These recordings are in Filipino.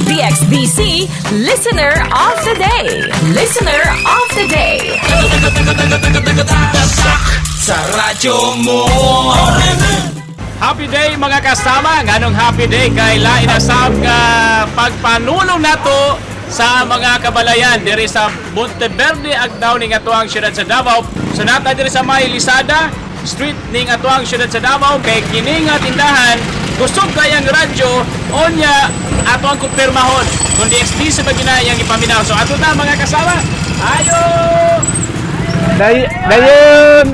DXBC Listener of the Day. Listener of the Day. Sa radyo mo. Happy day mga kasama. Nganong happy day kay lain asab nga pagpanulong nato sa mga kabalayan diri sa Monteverde Agdaw ning atuang siyudad sa Davao. So nata diri sa May Lisada Street ning atuang siyudad sa Davao kay kini nga tindahan kusog kayang radyo onya ato ang kumpirmahon kung DXD sa baginayang ipaminaw. So ato na mga kasama. Ayo! Dayon,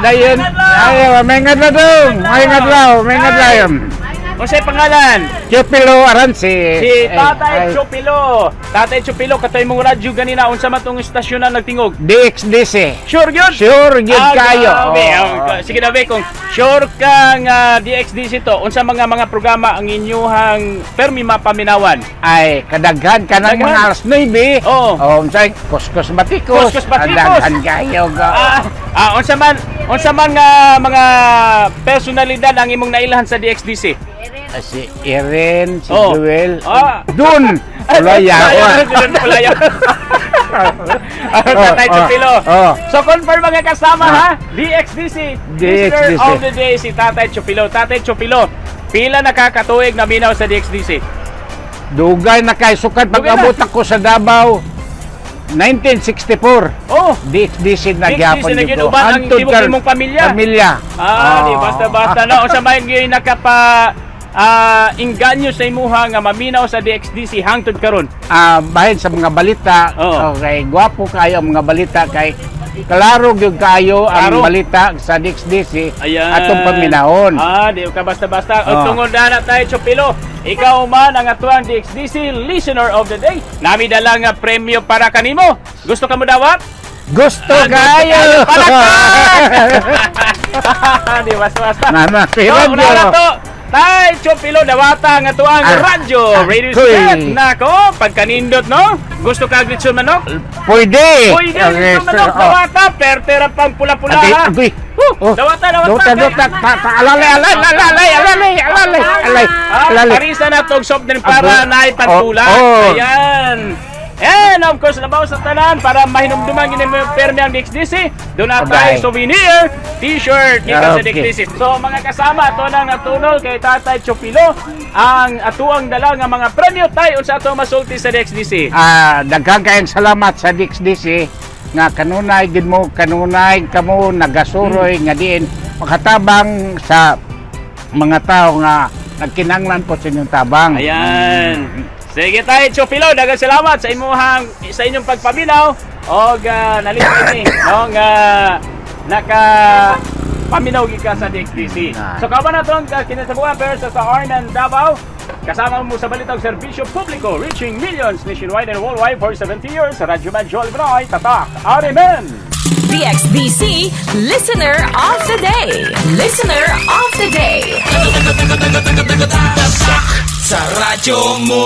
ayaw, may ngadlaw, may ngadlaw. O sa'y pangalan? Chupilo Aransi. Si Tatay Chupilo. Tatay Chupilo, katay mong radyo ganina, unsa man tong istasyon na nagtingog? DXDC. Sure yun? Sure, yun kayo. Sige na, be, kung sure kang DXDC to, unsa mga programa ang inyuhang permi mapaminawan? Ay, kadaghan ka ng mga alas 9. Oo. Unsay kuskus batikos. Kuskus batikos. Kadaghan kayo. Unsa man nga mga personalidad ang imong nailahan sa DXDC? Si Irene, si Oh. Joel. Ah. Dun! Pulaya ko. Pulaya. Tatay Chupilo. So confirm mga kasama ha, DXDC, Listener of the Day si Tatay Chupilo. Tatay Chupilo, pila nakakatuig na minaw sa DXDC? Dugay na kay sukat pag-abot ako sa Davao. 1964. Oh, DXDC na gyapon DXDC na dito. ginuban ang imong pamilya. Di basta-basta na. O sa may nakapa inganyo sa imuha nga maminaw sa DXDC hangtod karon. Bahin sa mga balita, okay, gwapo kayo ang mga balita kay klaro gyud kayo ang balita sa DXDC atong paminahon. Di ka basta-basta. O tungod na tayo Chupilo, ikaw man ang atuang DXDC Listener of the Day. Nami dala nga premyo para kanimo. Gusto ka mo dawat? Gusto kayo. Di basta-basta. Mama, So, una na to. Tay Chupilo dawata nga tuang radyo radio set nako pagkanindot no gusto ka glitson manok Pwede glitson manok dawata pertera pang pula-pula ha dawata alay parisa na tog soft din para naay pagtula ayan. And of course, labaw sa tanan para mahinumduman gini mo permi ang DXDC. Doon na tayo souvenir, t-shirt, kita sa DXDC. So mga kasama, ito nang natunol kay Tatay Chupilo ang atuang dala nga mga premyo tayo sa ato masulti sa DXDC. Daghang kayong salamat sa DXDC nga kanunay gid mo kanunay kamo nagasuroy nga diin makatabang sa mga tao nga nagkinanglan po sa inyong tabang. Ayan. Sige tayo, Chupilo, daghang salamat sa inyong pagpaminaw o nalipin ni naka-paminaw ka sa DXDC. So kaban na itong kinasabuhan pero sa Arnan, Davao, kasama mo sa balitang serbisyo publiko reaching millions nationwide and worldwide for 70 years sa Radyo Manjol Ibroy, Tatak, Arimen! DXBC Listener of the Day. Listener of the Day. Sa radyo mo.